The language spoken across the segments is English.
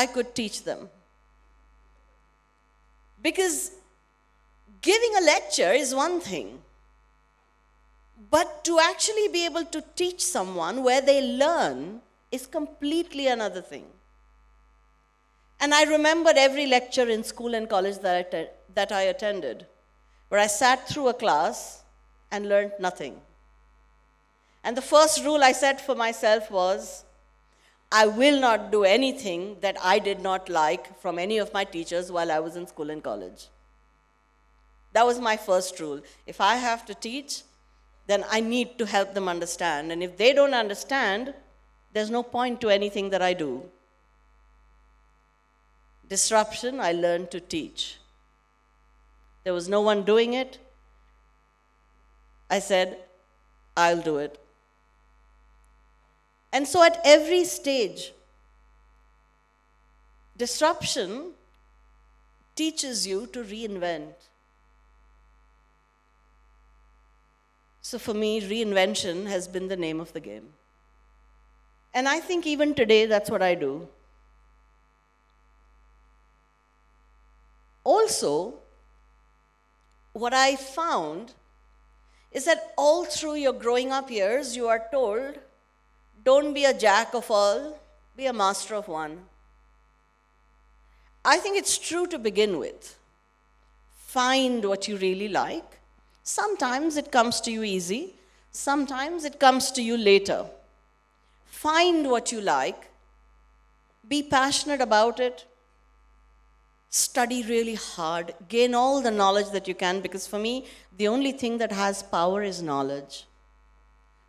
I could teach them. Because giving a lecture is one thing, but to actually be able to teach someone where they learn is completely another thing. And I remembered every lecture in school and college that I attended, where I sat through a class and learned nothing. And the first rule I set for myself was, I will not do anything that I did not like from any of my teachers while I was in school and college. That was my first rule. If I have to teach, then I need to help them understand. And if they don't understand, there's no point to anything that I do. Disruption, I learned to teach. There was no one doing it. I said, I'll do it. And so at every stage, disruption teaches you to reinvent. So for me, reinvention has been the name of the game. And I think even today, that's what I do. Also, what I found is that all through your growing up years, you are told, don't be a jack of all, be a master of one. I think it's true to begin with. Find what you really like. Sometimes it comes to you easy. Sometimes it comes to you later. Find what you like. Be passionate about it. Study really hard. Gain all the knowledge that you can, because for me, the only thing that has power is knowledge.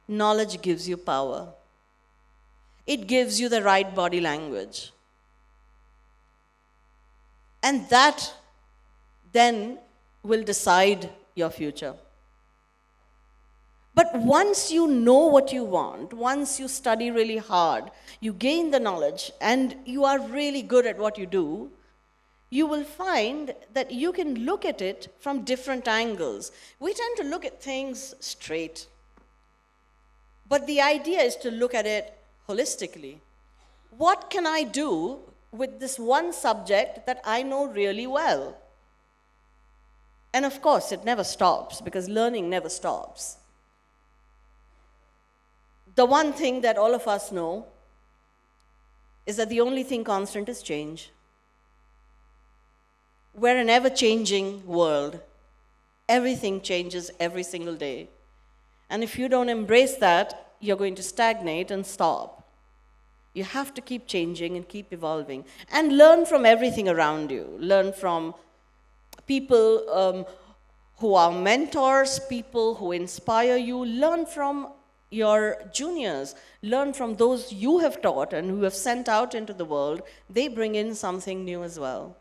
Knowledge gives you power. It gives you the right body language. And that then will decide your future. But once you know what you want, once you study really hard, you gain the knowledge, and you are really good at what you do, you will find that you can look at it from different angles. We tend to look at things straight. But the idea is to look at it holistically. What can I do with this one subject that I know really well? And of course, it never stops, because learning never stops. The one thing that all of us know is that the only thing constant is change. We're an ever-changing world. Everything changes every single day. And if you don't embrace that, you're going to stagnate and stop. You have to keep changing and keep evolving. And learn from everything around you. Learn from people who are mentors, people who inspire you. Learn from your juniors. Learn from those you have taught and who have sent out into the world. They bring in something new as well.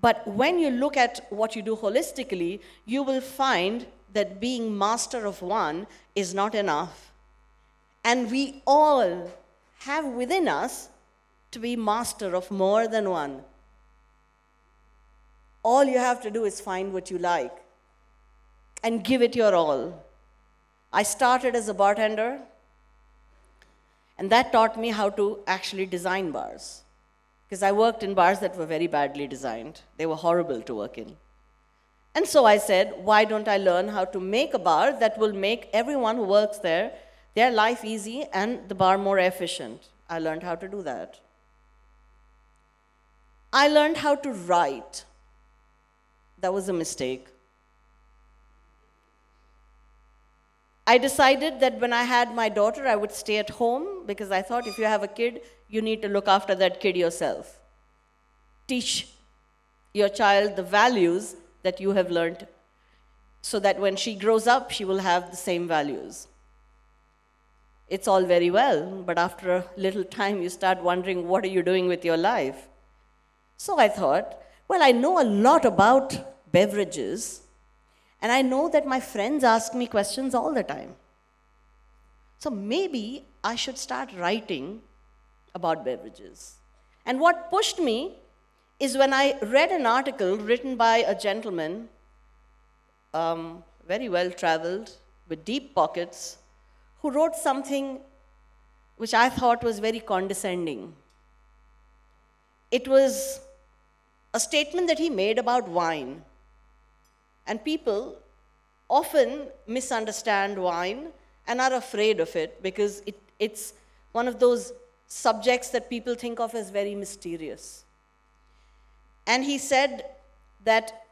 But when you look at what you do holistically, you will find that being master of one is not enough. And we all have within us to be master of more than one. All you have to do is find what you like and give it your all. I started as a bartender, and that taught me how to actually design bars. Because I worked in bars that were very badly designed. They were horrible to work in. And so I said, why don't I learn how to make a bar that will make everyone who works there, their life easy and the bar more efficient? I learned how to do that. I learned how to write. That was a mistake. I decided that when I had my daughter, I would stay at home, because I thought if you have a kid, you need to look after that kid yourself. Teach your child the values that you have learned, so that when she grows up, she will have the same values. It's all very well, but after a little time, you start wondering, what are you doing with your life? So I thought, well, I know a lot about beverages, and I know that my friends ask me questions all the time. So maybe I should start writing about beverages. And what pushed me is when I read an article written by a gentleman, very well-traveled, with deep pockets, who wrote something which I thought was very condescending. It was a statement that he made about wine. And people often misunderstand wine and are afraid of it because it's one of those subjects that people think of as very mysterious. And he said that,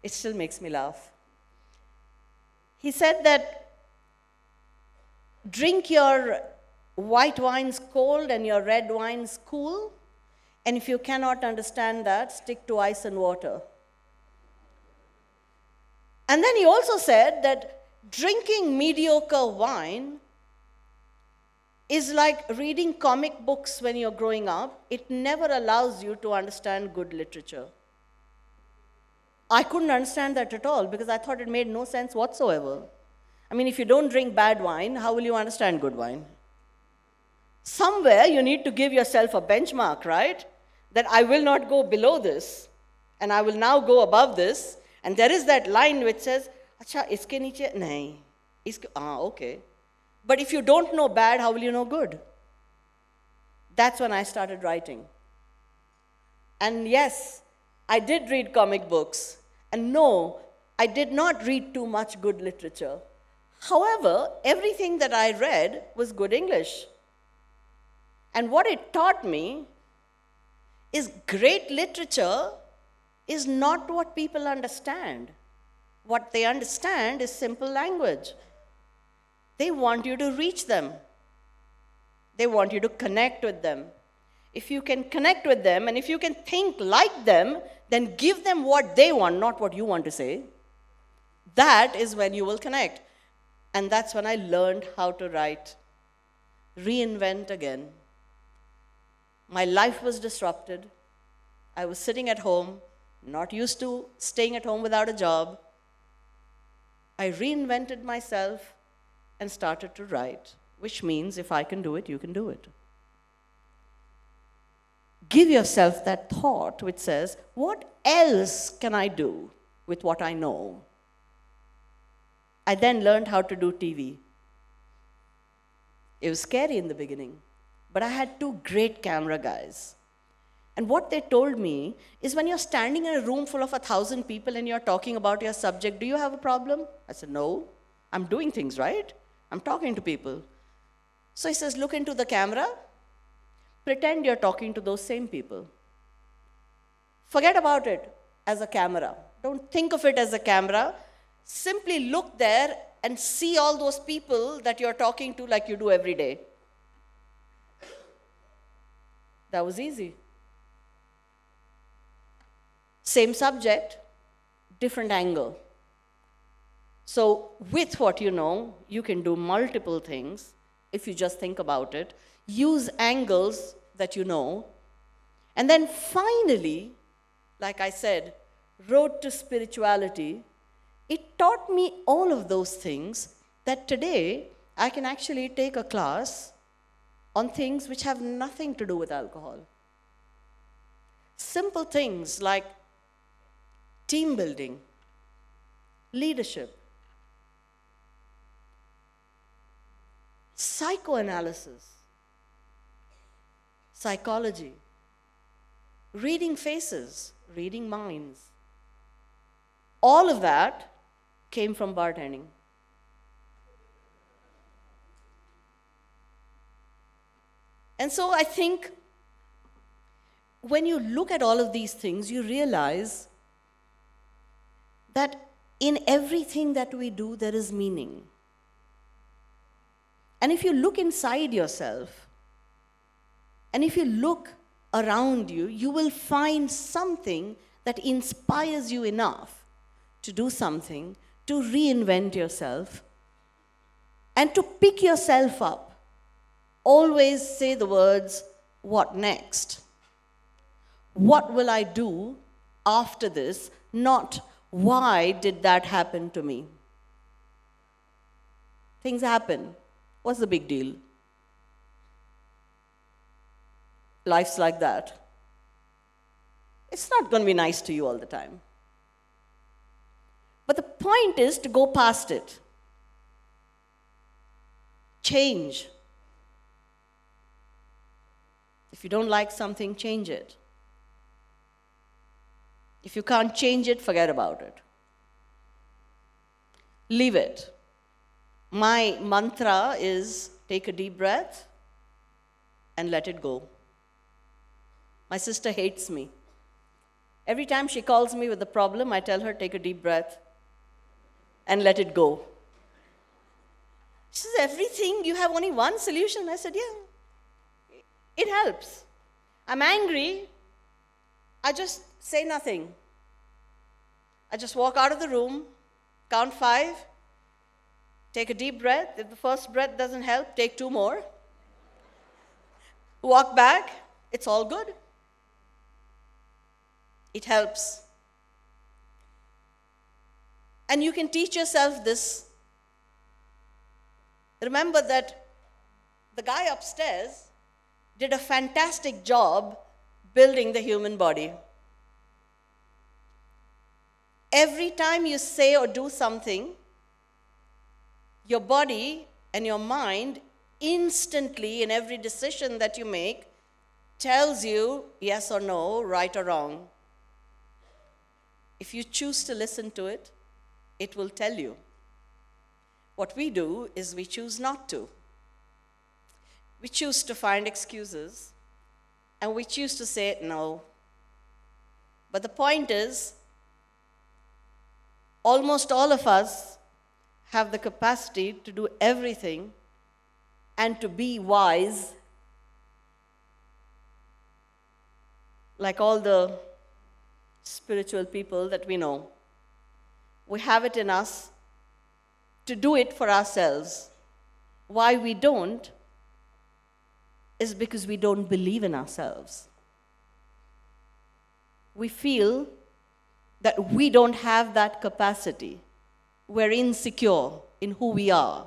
it still makes me laugh. He said that drink your white wines cold and your red wines cool, and if you cannot understand that, stick to ice and water. And then he also said that drinking mediocre wine is like reading comic books when you're growing up. It never allows you to understand good literature. I couldn't understand that at all because I thought it made no sense whatsoever. I mean, if you don't drink bad wine, how will you understand good wine? Somewhere you need to give yourself a benchmark, right? That I will not go below this, and I will now go above this. And there is that line which says, "Acha, iske niche nahi." Okay. But if you don't know bad, how will you know good? That's when I started writing. And yes, I did read comic books. And no, I did not read too much good literature. However, everything that I read was good English. And what it taught me is great literature is not what people understand. What they understand is simple language. They want you to reach them. They want you to connect with them. If you can connect with them and if you can think like them, then give them what they want, not what you want to say. That is when you will connect. And that's when I learned how to write. Reinvent again. My life was disrupted. I was sitting at home, not used to staying at home without a job. I reinvented myself and started to write, which means if I can do it, you can do it. Give yourself that thought which says, what else can I do with what I know? I then learned how to do TV. It was scary in the beginning, but I had two great camera guys. And what they told me is when you're standing in a room full of 1,000 people and you're talking about your subject, do you have a problem? I said, no, I'm doing things right. I'm talking to people. So he says, look into the camera, pretend you're talking to those same people. Forget about it as a camera. Don't think of it as a camera. Simply look there and see all those people that you're talking to like you do every day. That was easy. Same subject, different angle. So with what you know, you can do multiple things if you just think about it. Use angles that you know. And then finally, like I said, road to spirituality. It taught me all of those things that today I can actually take a class on things which have nothing to do with alcohol. Simple things like team building, leadership, psychoanalysis, psychology, reading faces, reading minds. All of that came from bartending. And so I think when you look at all of these things, you realize that in everything that we do, there is meaning. And if you look inside yourself, and if you look around you, you will find something that inspires you enough to do something, to reinvent yourself, and to pick yourself up. Always say the words, what next? What will I do after this? Not, why did that happen to me? Things happen. What's the big deal? Life's like that. It's not going to be nice to you all the time. But the point is to go past it. Change. If you don't like something, change it. If you can't change it, forget about it. Leave it. My mantra is take a deep breath and let it go. My sister hates me. Every time she calls me with a problem, I tell her, take a deep breath and let it go. She says, everything, you have only one solution. I said, yeah, it helps. I'm angry, I just say nothing. I just walk out of the room, count 5, take a deep breath. If the first breath doesn't help, take 2 more. Walk back, it's all good. It helps. And you can teach yourself this. Remember that the guy upstairs did a fantastic job building the human body. Every time you say or do something, your body and your mind instantly, in every decision that you make, tells you yes or no, right or wrong. If you choose to listen to it, it will tell you. What we do is we choose not to. We choose to find excuses, and we choose to say no. But the point is, almost all of us have the capacity to do everything and to be wise, like all the spiritual people that we know. We have it in us to do it for ourselves. Why we don't is because we don't believe in ourselves. We feel that we don't have that capacity. We're insecure in who we are.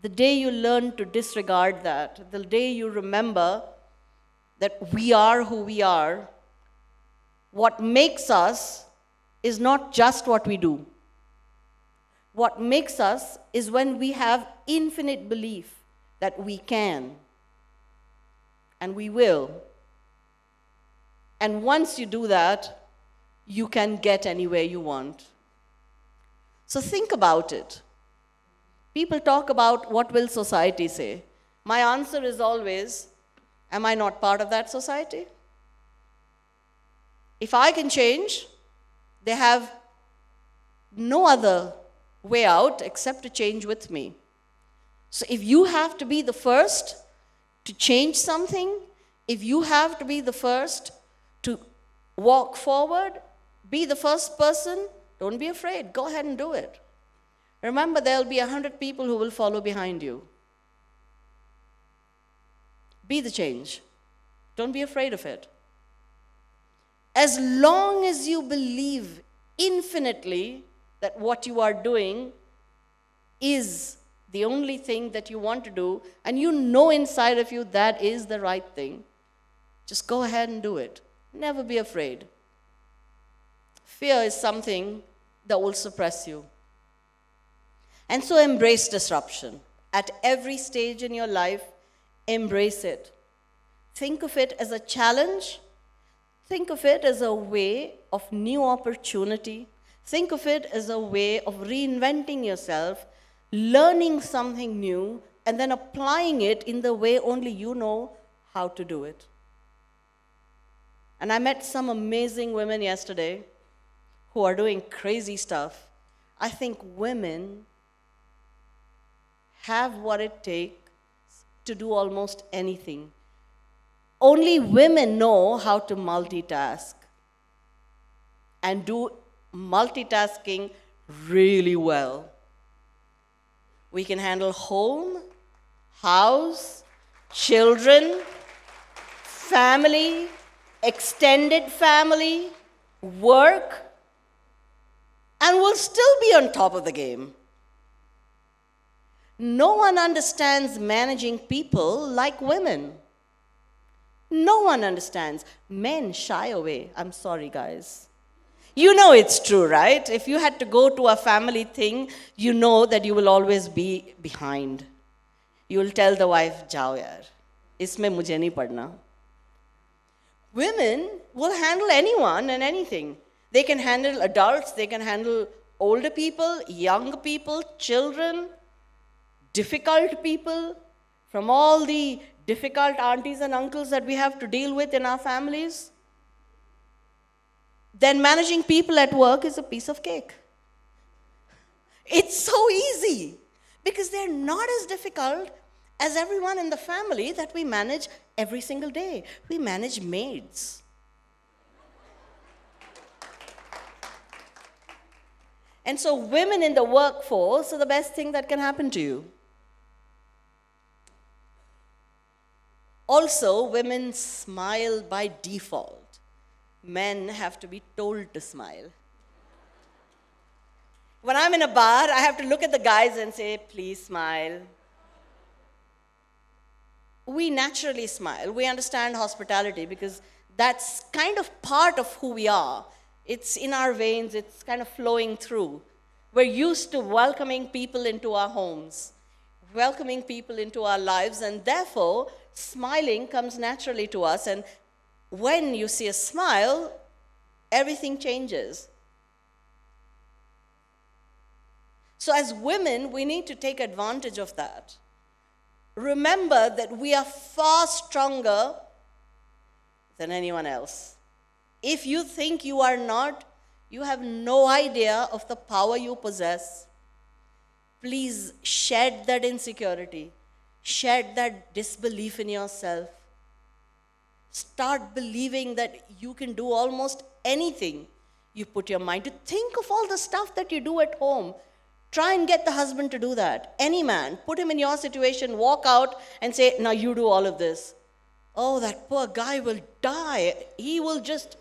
The day you learn to disregard that, the day you remember that we are who we are, what makes us is not just what we do. What makes us is when we have infinite belief that we can and we will. And once you do that, you can get anywhere you want. So think about it. People talk about what will society say. My answer is always, am I not part of that society? If I can change, they have no other way out except to change with me. So if you have to be the first to change something, if you have to be the first to walk forward, be the first person, don't be afraid. Go ahead and do it. Remember, there will be 100 people who will follow behind you. Be the change. Don't be afraid of it. As long as you believe infinitely that what you are doing is the only thing that you want to do, and you know inside of you that is the right thing, just go ahead and do it. Never be afraid. Fear is something that will suppress you. And so embrace disruption. At every stage in your life, embrace it. Think of it as a challenge. Think of it as a way of new opportunity. Think of it as a way of reinventing yourself, learning something new, and then applying it in the way only you know how to do it. And I met some amazing women yesterday who are doing crazy stuff. I think women have what it takes to do almost anything. Only women know how to multitask and do multitasking really well. We can handle home, house, children, family, extended family, work, and we'll still be on top of the game. No one understands managing people like women. No one understands. Men shy away. I'm sorry, guys. You know it's true, right? If you had to go to a family thing, you know that you will always be behind. You will tell the wife, "Jao yaar." इसमें मुझे नहीं पड़ना. Women will handle anyone and anything. They can handle adults, they can handle older people, young people, children, difficult people, from all the difficult aunties and uncles that we have to deal with in our families. Then managing people at work is a piece of cake. It's so easy because they're not as difficult as everyone in the family that we manage every single day. We manage maids. And so women in the workforce are the best thing that can happen to you. Also, women smile by default. Men have to be told to smile. When I'm in a bar, I have to look at the guys and say, please smile. We naturally smile. We understand hospitality because that's kind of part of who we are. It's in our veins, it's kind of flowing through. We're used to welcoming people into our homes, welcoming people into our lives, and therefore, smiling comes naturally to us. And when you see a smile, everything changes. So as women, we need to take advantage of that. Remember that we are far stronger than anyone else. If you think you are not, you have no idea of the power you possess. Please shed that insecurity. Shed that disbelief in yourself. Start believing that you can do almost anything you put your mind to. Think of all the stuff that you do at home. Try and get the husband to do that. Any man, put him in your situation, walk out and say, now you do all of this. Oh, that poor guy will die. He will just,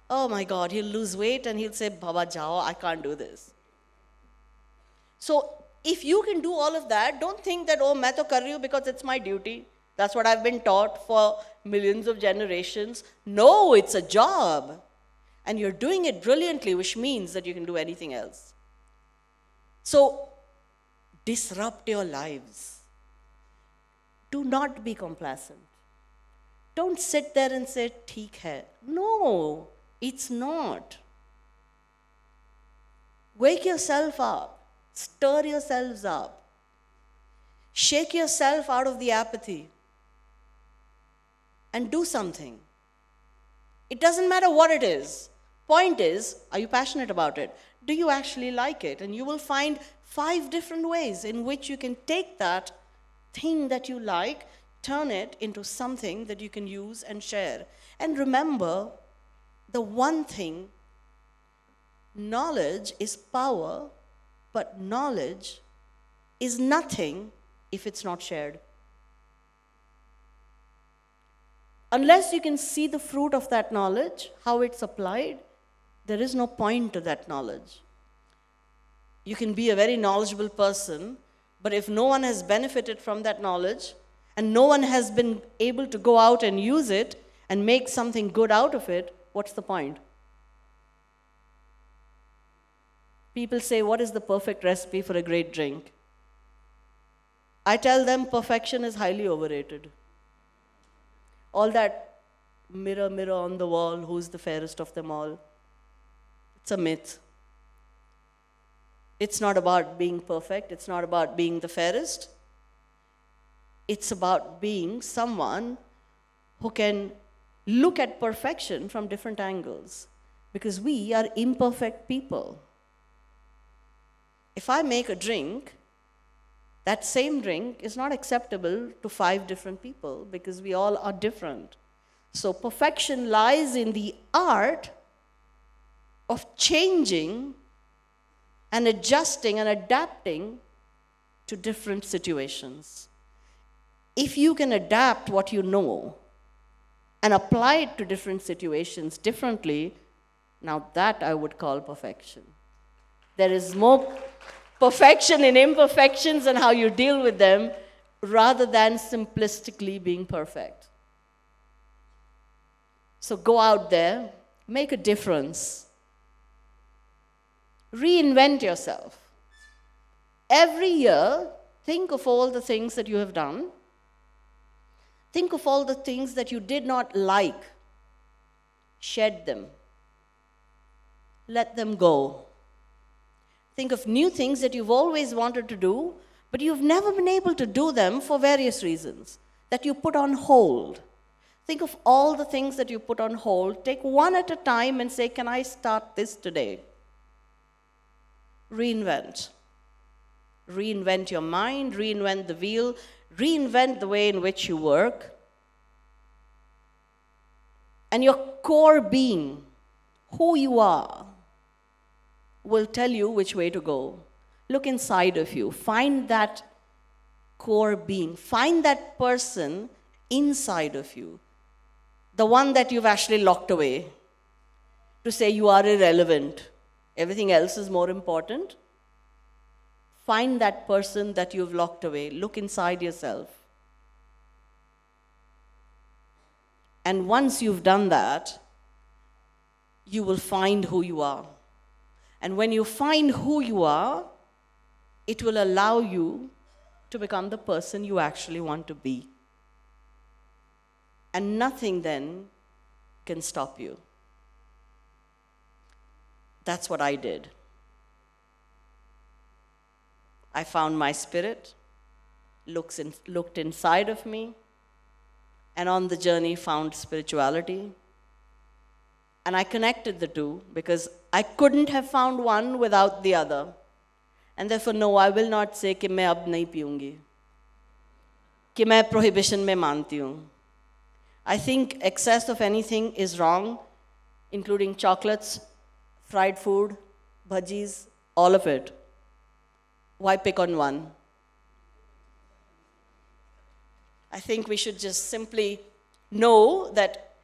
oh my God, he'll lose weight and he'll say, Baba jao, I can't do this. So if you can do all of that, don't think that, oh, main to kar rahi hu because it's my duty. That's what I've been taught for millions of generations. No, it's a job. And you're doing it brilliantly, which means that you can do anything else. So, disrupt your lives. Do not be complacent. Don't sit there and say, theek hai. No, it's not. Wake yourself up. Stir yourselves up. Shake yourself out of the apathy. And do something. It doesn't matter what it is. Point is, are you passionate about it? Do you actually like it? And you will find 5 different ways in which you can take that thing that you like, turn it into something that you can use and share. And remember, the one thing, knowledge is power, but knowledge is nothing if it's not shared. Unless you can see the fruit of that knowledge, how it's applied, there is no point to that knowledge. You can be a very knowledgeable person, but if no one has benefited from that knowledge, and no one has been able to go out and use it and make something good out of it, what's the point? People say, what is the perfect recipe for a great drink? I tell them perfection is highly overrated. All that mirror, mirror on the wall, who's the fairest of them all? It's a myth. It's not about being perfect. It's not about being the fairest. It's about being someone who can look at perfection from different angles. Because we are imperfect people. If I make a drink, that same drink is not acceptable to 5 different people because we all are different. So perfection lies in the art of changing and adjusting and adapting to different situations. If you can adapt what you know and apply it to different situations differently, now that I would call perfection. There is more perfection in imperfections and how you deal with them rather than simplistically being perfect. So go out there, make a difference. Reinvent yourself. Every year, think of all the things that you have done. Think of all the things that you did not like. Shed them. Let them go. Think of new things that you've always wanted to do, but you've never been able to do them for various reasons, that you put on hold. Think of all the things that you put on hold. Take one at a time and say, can I start this today? Reinvent. Reinvent your mind, reinvent the wheel, reinvent the way in which you work. And your core being, who you are, will tell you which way to go. Look inside of you. Find that core being. Find that person inside of you. The one that you've actually locked away to say you are irrelevant. Everything else is more important. Find that person that you've locked away. Look inside yourself. And once you've done that, you will find who you are. And when you find who you are, it will allow you to become the person you actually want to be. And nothing then can stop you. That's what I did. I found my spirit, looked inside of me, and on the journey found spirituality. And I connected the two because I couldn't have found one without the other. And therefore, no, I will not say कि मैं अब नहीं पीऊंगी, कि मैं prohibition में मानती हूँ. I think excess of anything is wrong, including chocolates, fried food, bhajis, all of it. Why pick on one? I think we should just simply know that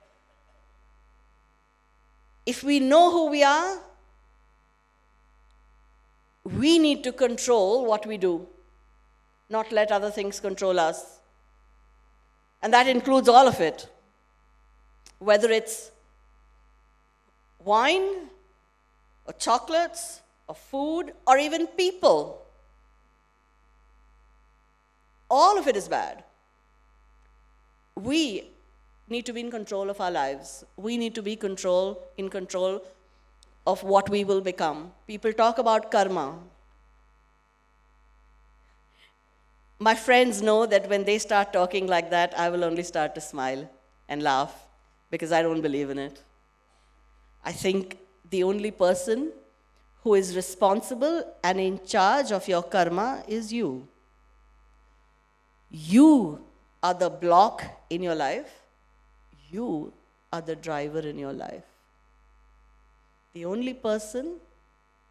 if we know who we are, we need to control what we do, not let other things control us. And that includes all of it. Whether it's wine, or chocolates, or food, or even people. All of it is bad. We need to be in control of our lives. We need to be in control of what we will become. People talk about karma. My friends know that when they start talking like that, I will only start to smile and laugh because I don't believe in it. I think the only person who is responsible and in charge of your karma is you. You are the block in your life. You are the driver in your life. The only person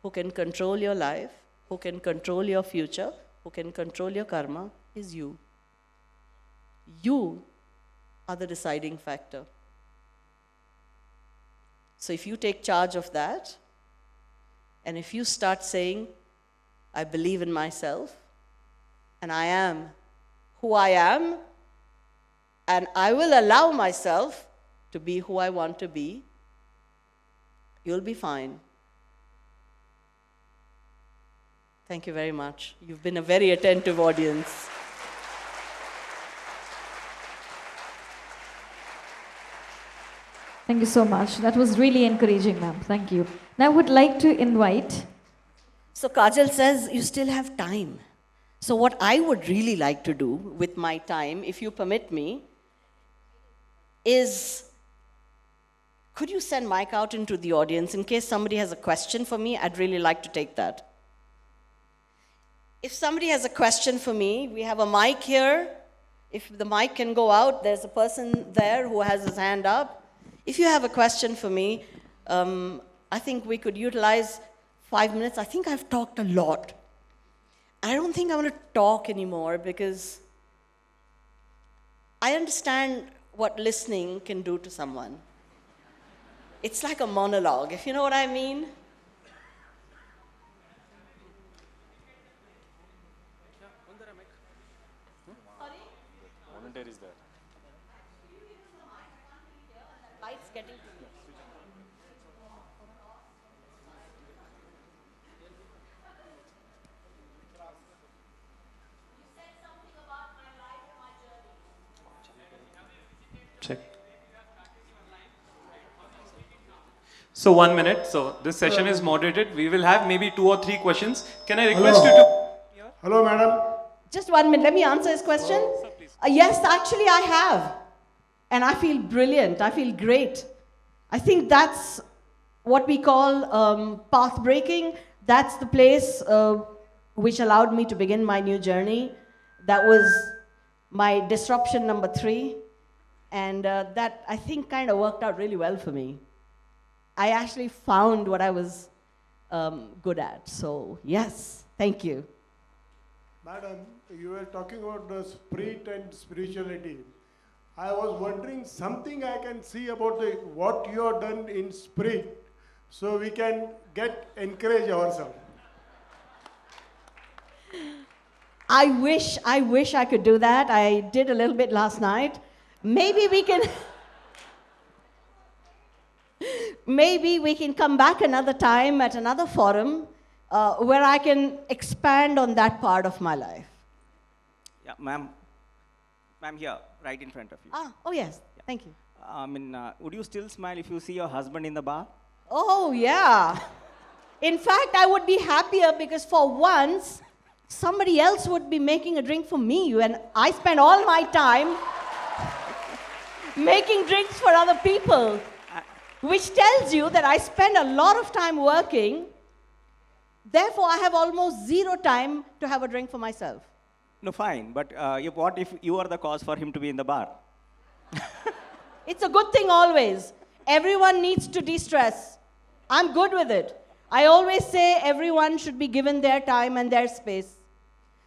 who can control your life, who can control your future, who can control your karma is you. You are the deciding factor. So if you take charge of that, and if you start saying, I believe in myself, and I am who I am, and I will allow myself to be who I want to be, you'll be fine. Thank you very much. You've been a very attentive audience. Thank you so much. That was really encouraging, ma'am. Thank you. Now I would like to invite... So Kajal says you still have time. So what I would really like to do with my time, if you permit me, is could you send mic out into the audience in case somebody has a question for me? I'd really like to take that. If somebody has a question for me, we have a mic here. If the mic can go out, there's a person there who has his hand up. If you have a question for me, I think we could utilize 5 minutes. I think I've talked a lot. I don't think I want to talk anymore because I understand what listening can do to someone. It's like a monologue, if you know what I mean. Volunteer is there. Light's getting to me. You said something about my life and my journey. So 1 minute. So this session is moderated. We will have maybe 2 or 3 questions. Can I request you to... Hello, madam. Just 1 minute. Let me answer his question. Sir, please. Yes, actually, I have. And I feel brilliant. I feel great. I think that's what we call path breaking. That's the place which allowed me to begin my new journey. That was my disruption number 3. And that, I think, kind of worked out really well for me. I actually found what I was good at. So, yes, thank you. Madam, you were talking about the spirit and spirituality. I was wondering something I can see about what you have done in spirit, so we can encourage ourselves. I wish I could do that. I did a little bit last night. Maybe we can come back another time at another forum where I can expand on that part of my life. Yeah, ma'am. Ma'am, here, right in front of you. Oh yes, thank you. Would you still smile if you see your husband in the bar? Oh yeah. In fact, I would be happier because for once, somebody else would be making a drink for me, and I spend all my time making drinks for other people, which tells you that I spend a lot of time working. Therefore, I have almost 0 time to have a drink for myself. No, fine. But what if you are the cause for him to be in the bar? It's a good thing always. Everyone needs to de-stress. I'm good with it. I always say everyone should be given their time and their space.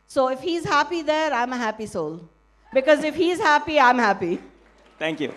So if he's happy there, I'm a happy soul. Because if he's happy, I'm happy. Thank you.